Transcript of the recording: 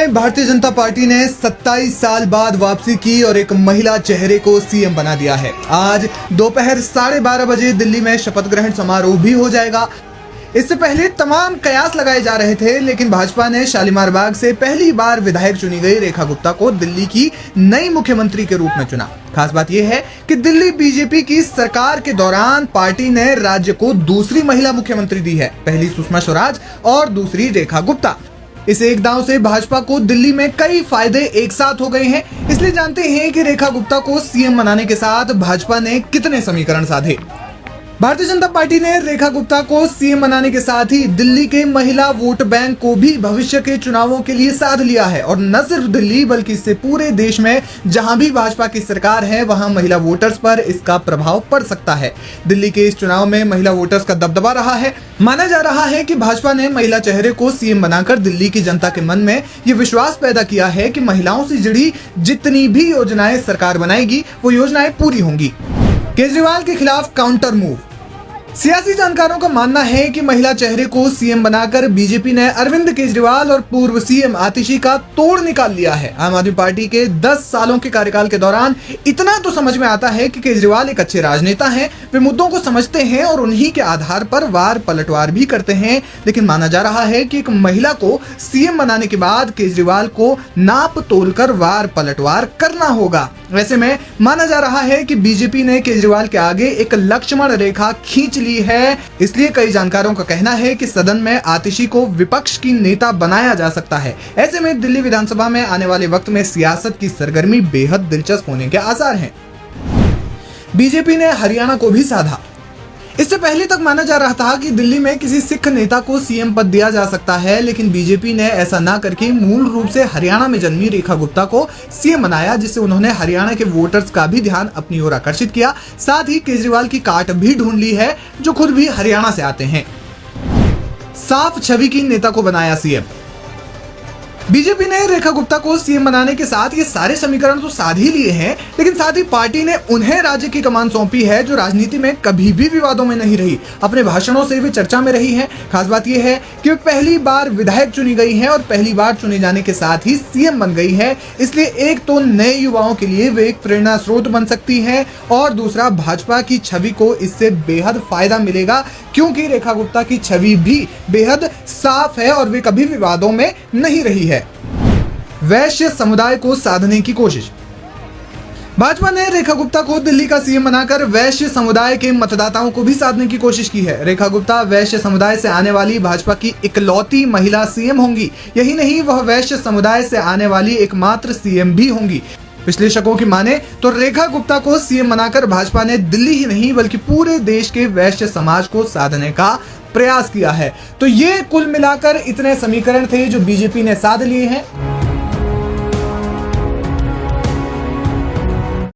में भारतीय जनता पार्टी ने 27 साल बाद वापसी की और एक महिला चेहरे को सीएम बना दिया है। आज दोपहर 12:30 बजे दिल्ली में शपथ ग्रहण समारोह भी हो जाएगा। इससे पहले तमाम कयास लगाए जा रहे थे, लेकिन भाजपा ने शालीमार बाग से पहली बार विधायक चुनी गई रेखा गुप्ता को दिल्ली की नई मुख्यमंत्री के रूप में चुना। खास बात यह है कि दिल्ली बीजेपी की सरकार के दौरान पार्टी ने राज्य को दूसरी महिला मुख्यमंत्री दी है, पहली सुषमा स्वराज और दूसरी रेखा गुप्ता। इस एक दांव से भाजपा को दिल्ली में कई फायदे एक साथ हो गए हैं। इसलिए जानते हैं कि रेखा गुप्ता को सीएम बनाने के साथ भाजपा ने कितने समीकरण साधे। भारतीय जनता पार्टी ने रेखा गुप्ता को सीएम बनाने के साथ ही दिल्ली के महिला वोट बैंक को भी भविष्य के चुनावों के लिए साध लिया है। और न सिर्फ दिल्ली बल्कि इससे पूरे देश में जहां भी भाजपा की सरकार है वहां महिला वोटर्स पर इसका प्रभाव पड़ सकता है। दिल्ली के इस चुनाव में महिला वोटर्स का दबदबा रहा है। माना जा रहा है कि भाजपा ने महिला चेहरे को सीएम बनाकर दिल्ली की जनता के मन में ये विश्वास पैदा किया है कि महिलाओं से जुड़ी जितनी भी योजनाएं सरकार बनाएगी वो योजनाएं पूरी होंगी। केजरीवाल के खिलाफ काउंटर मूव। सियासी जानकारों का मानना है कि महिला चेहरे को सीएम बनाकर बीजेपी ने अरविंद केजरीवाल और पूर्व सीएम आतिशी का तोड़ निकाल लिया है। आम आदमी पार्टी के 10 सालों के कार्यकाल के दौरान इतना तो समझ में आता है कि केजरीवाल एक अच्छे राजनेता हैं, वे मुद्दों को समझते हैं और उन्हीं के आधार पर वार पलटवार भी करते हैं। लेकिन माना जा रहा है कि एक महिला को सीएम बनाने के बाद केजरीवाल को नाप तोलकर वार पलटवार करना होगा। वैसे में माना जा रहा है कि बीजेपी ने केजरीवाल के आगे एक लक्ष्मण रेखा खींच ली है। इसलिए कई जानकारों का कहना है कि सदन में आतिशी को विपक्ष की नेता बनाया जा सकता है। ऐसे में दिल्ली विधानसभा में आने वाले वक्त में सियासत की सरगर्मी बेहद दिलचस्प होने के आसार हैं। बीजेपी ने हरियाणा को भी साधा। इससे पहले तक माना जा रहा था कि दिल्ली में किसी सिख नेता को सीएम पद दिया जा सकता है, लेकिन बीजेपी ने ऐसा ना करके मूल रूप से हरियाणा में जन्मी रेखा गुप्ता को सीएम बनाया, जिससे उन्होंने हरियाणा के वोटर्स का भी ध्यान अपनी ओर आकर्षित किया। साथ ही केजरीवाल की काट भी ढूंढ ली है, जो खुद भी हरियाणा से आते हैं। साफ छवि की नेता को बनाया सीएम। बीजेपी ने रेखा गुप्ता को सीएम बनाने के साथ ये सारे समीकरण तो साध ही लिए हैं, लेकिन साथ ही पार्टी ने उन्हें राज्य की कमान सौंपी है जो राजनीति में कभी भी विवादों में नहीं रही। अपने भाषणों से वे चर्चा में रही है। खास बात यह है कि वे पहली बार विधायक चुनी गई हैं और पहली बार चुने जाने के साथ ही सीएम बन गई है। इसलिए एक तो नए युवाओं के लिए वे एक प्रेरणा स्रोत बन सकती हैं और दूसरा भाजपा की छवि को इससे बेहद फायदा मिलेगा, क्योंकि रेखा गुप्ता की छवि भी बेहद साफ है और वे कभी विवादों में नहीं रही है। वैश्य समुदाय को साधने की कोशिश। भाजपा ने रेखा गुप्ता को दिल्ली का सीएम बनाकर वैश्य समुदाय के मतदाताओं को भी साधने की कोशिश की है। रेखा गुप्ता वैश्य समुदाय से आने वाली भाजपा की इकलौती महिला सीएम होंगी। यही नहीं, वह वैश्य समुदाय से आने वाली एकमात्र सीएम भी होंगी। विश्लेषकों की माने तो रेखा गुप्ता को सीएम बनाकर भाजपा ने दिल्ली ही नहीं बल्कि पूरे देश के वैश्य समाज को साधने का प्रयास किया है। तो ये कुल मिलाकर इतने समीकरण थे जो बीजेपी ने साध लिए हैं।